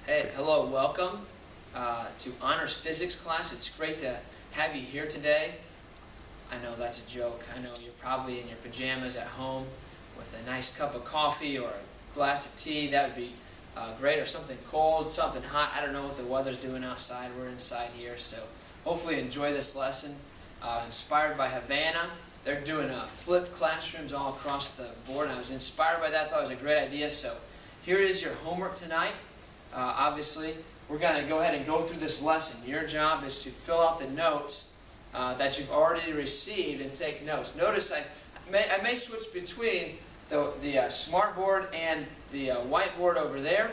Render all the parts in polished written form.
Hey, hello, welcome to Honors Physics class. It's great to have you here today. I know that's a joke. I know you're probably in your pajamas at home with a nice cup of coffee or a glass of tea. That would be great, or something cold, something hot. I don't know what the weather's doing outside. We're inside here, so hopefully enjoy this lesson. I was inspired by Havana. They're doing flipped classrooms all across the board, and I was inspired by that. Thought it was a great idea. So here is your homework tonight. Obviously, we're going to go ahead and go through this lesson. Your job is to fill out the notes that you've already received and take notes. Notice I may switch between the smartboard and the whiteboard over there.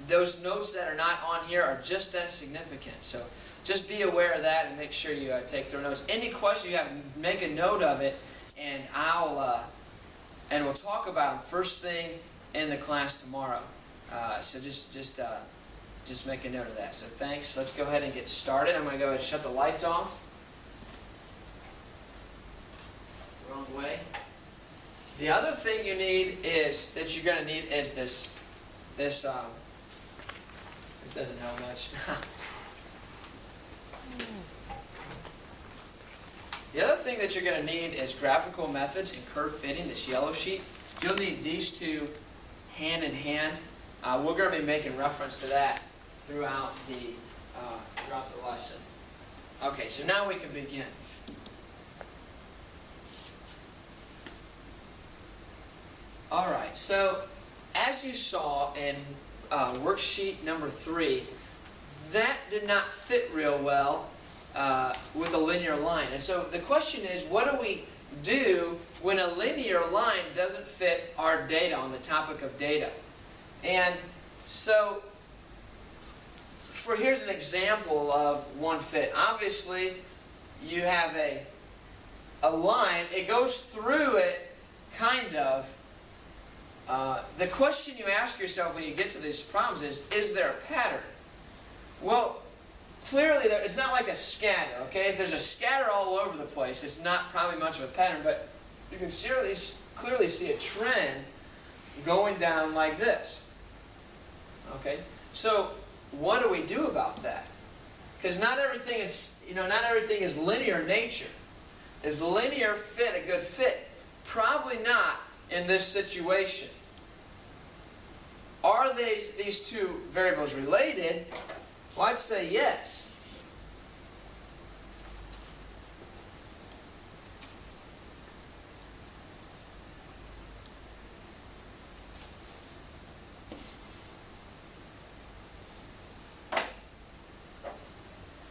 Those notes that are not on here are just as significant. So just be aware of that and make sure you take thorough notes. Any question you have, make a note of it, and we'll talk about them first thing in the class tomorrow. So just make a note of that. So thanks. Let's go ahead and get started. I'm going to go ahead and shut the lights off. Wrong way. The other thing you need is you're going to need is this doesn't help much. The other thing that you're going to need is graphical methods and curve fitting, this yellow sheet. You'll need these two hand in hand. We're going to be making reference to that throughout the lesson. Okay, so now we can begin. All right, so as you saw in worksheet number 3, that did not fit real well with a linear line. And so the question is, what do we do when a linear line doesn't fit our data on the topic of data? And so here's an example of one fit. Obviously, you have a line. It goes through it, kind of. The question you ask yourself when you get to these problems is there a pattern? Well, clearly, it's not like a scatter, okay? If there's a scatter all over the place, it's not probably much of a pattern, but you can clearly see a trend going down like this. Okay? So, what do we do about that? Because not everything is linear in nature. Is linear fit a good fit? Probably not in this situation. Are these two variables related? Well, I'd say yes.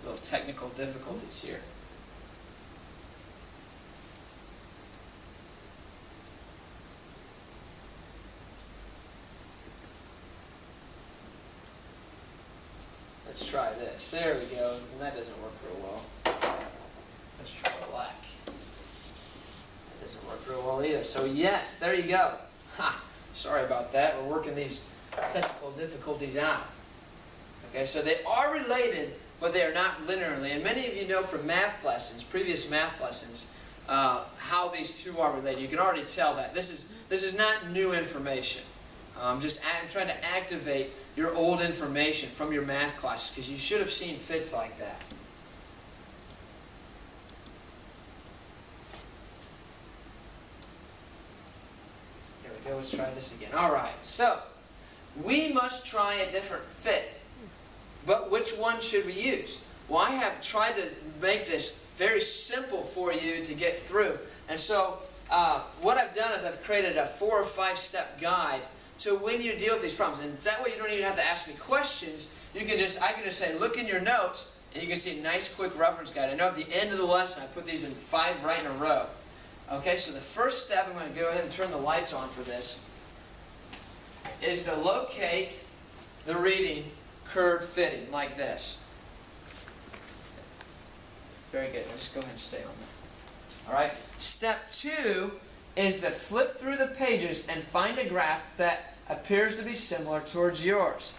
Little technical difficulties here. Let's try this. There we go. And that doesn't work real well. Let's try black. That doesn't work real well either. So yes, there you go. Ha! Sorry about that. We're working these technical difficulties out. Okay, so they are related, but they are not linearly. And many of you know from math lessons, previous math lessons, how these two are related. You can already tell that. This is not new information. I'm trying to activate your old information from your math classes, because you should have seen fits like that. Here we go. Let's try this again. All right. So we must try a different fit. But which one should we use? Well, I have tried to make this very simple for you to get through. And so what I've done is I've created a 4 or 5 step guide to when you deal with these problems. And that way you don't even have to ask me questions. I can just say, look in your notes, and you can see a nice quick reference guide. I know at the end of the lesson I put these in 5 right in a row. Okay, so the first step, I'm going to go ahead and turn the lights on for this, is to locate the reading curve fitting like this. Very good. Let's go ahead and stay on that. All right. Step 2 is to flip through the pages and find a graph that appears to be similar towards yours.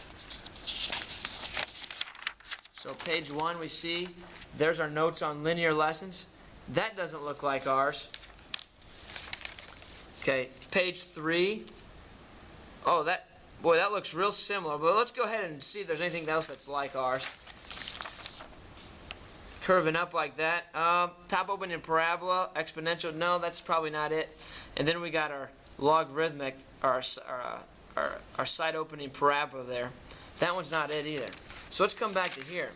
So page 1, we see there's our notes on linear lessons. That doesn't look like ours. Okay, page 3. Oh, Boy, that looks real similar, but let's go ahead and see if there's anything else that's like ours. Curving up like that. Top opening parabola, exponential, no, that's probably not it. And then we got our logarithmic, our side opening parabola there. That one's not it either. So let's come back to here.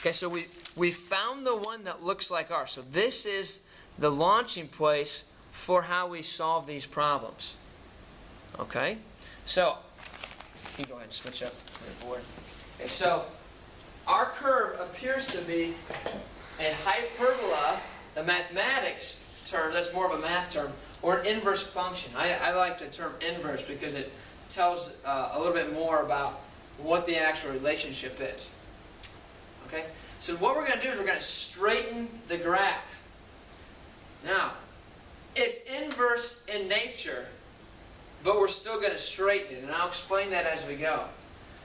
Okay, so we found the one that looks like ours. So this is the launching place for how we solve these problems. Okay, so you can go ahead and switch up your board. Okay, so our curve appears to be a hyperbola, the mathematics term, that's more of a math term, or an inverse function. I like the term inverse because it tells a little bit more about what the actual relationship is. Okay? So what we're going to do is we're going to straighten the graph. Now, it's inverse in nature, but we're still going to straighten it, and I'll explain that as we go.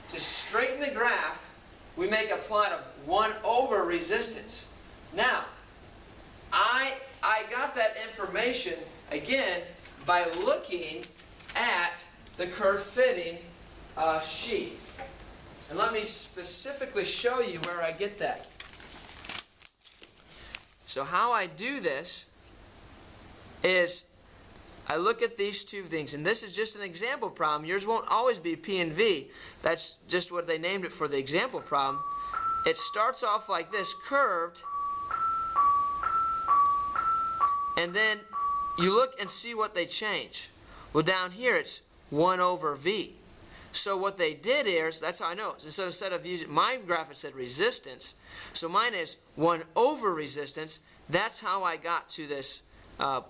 To straighten the graph, we make a plot of 1 over resistance. Now, I got that information, again, by looking at the curve fitting sheet. And let me specifically show you where I get that. So how I do this is I look at these two things, and this is just an example problem. Yours won't always be P and V. That's just what they named it for the example problem. It starts off like this, curved, and then you look and see what they change. Well, down here it's 1 over V. So what they did is, that's how I know. So instead of using, my graph it said resistance, so mine is 1 over resistance. That's how I got to this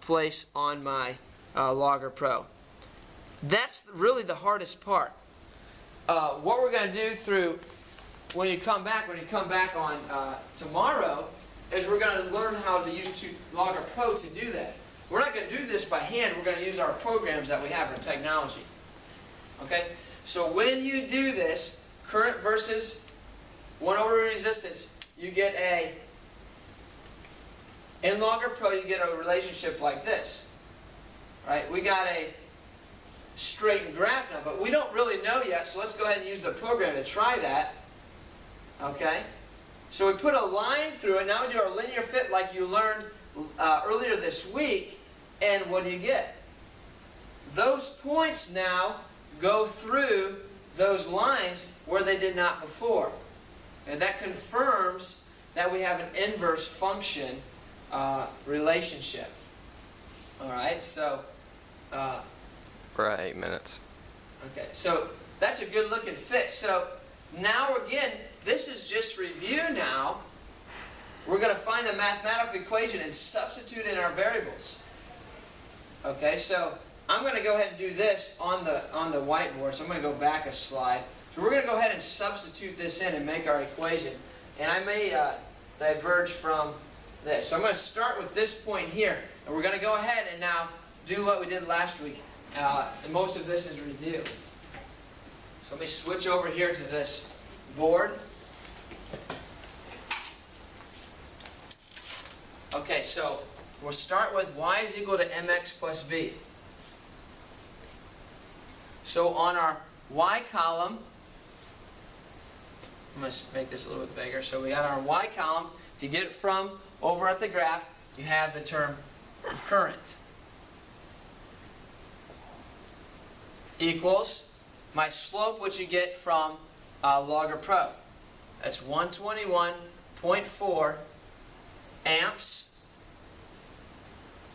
place on my Logger Pro. That's really the hardest part. What we're going to do through, when you come back on tomorrow, is we're going to learn how to use Logger Pro to do that. We're not going to do this by hand. We're going to use our programs that we have in technology. Okay? So when you do this, current versus 1 over resistance, you get in Logger Pro, you get a relationship like this. Right? We got a straightened graph now, but we don't really know yet, so let's go ahead and use the program to try that. Okay? So we put a line through it. Now we do our linear fit like you learned earlier this week, and what do you get? Those points now go through those lines where they did not before. And that confirms that we have an inverse function relationship. Alright, so we're at 8 minutes. Okay, so that's a good looking fit. So now again, this is just review now. We're going to find the mathematical equation and substitute in our variables. Okay, so I'm going to go ahead and do this on the whiteboard. So I'm going to go back a slide. So we're going to go ahead and substitute this in and make our equation. And I may diverge from this. So I'm going to start with this point here. And we're going to go ahead and now do what we did last week. And most of this is review. So let me switch over here to this board. Okay, so we'll start with y is equal to mx plus b. So on our y column, I'm going to make this a little bit bigger. So we got our y column. If you get it from over at the graph, you have the term current equals my slope, which you get from Logger Pro. That's 121.4 amps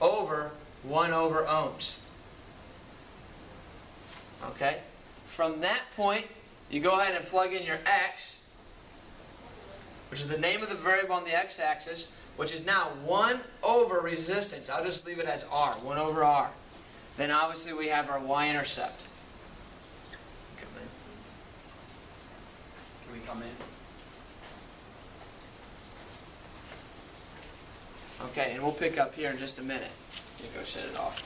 over 1 over ohms. Okay? From that point, you go ahead and plug in your x, which is the name of the variable on the x-axis, which is now 1 over resistance. I'll just leave it as r, 1 over r. Then obviously we have our y-intercept. Can we come in? Okay, and we'll pick up here in just a minute. You go shut it off.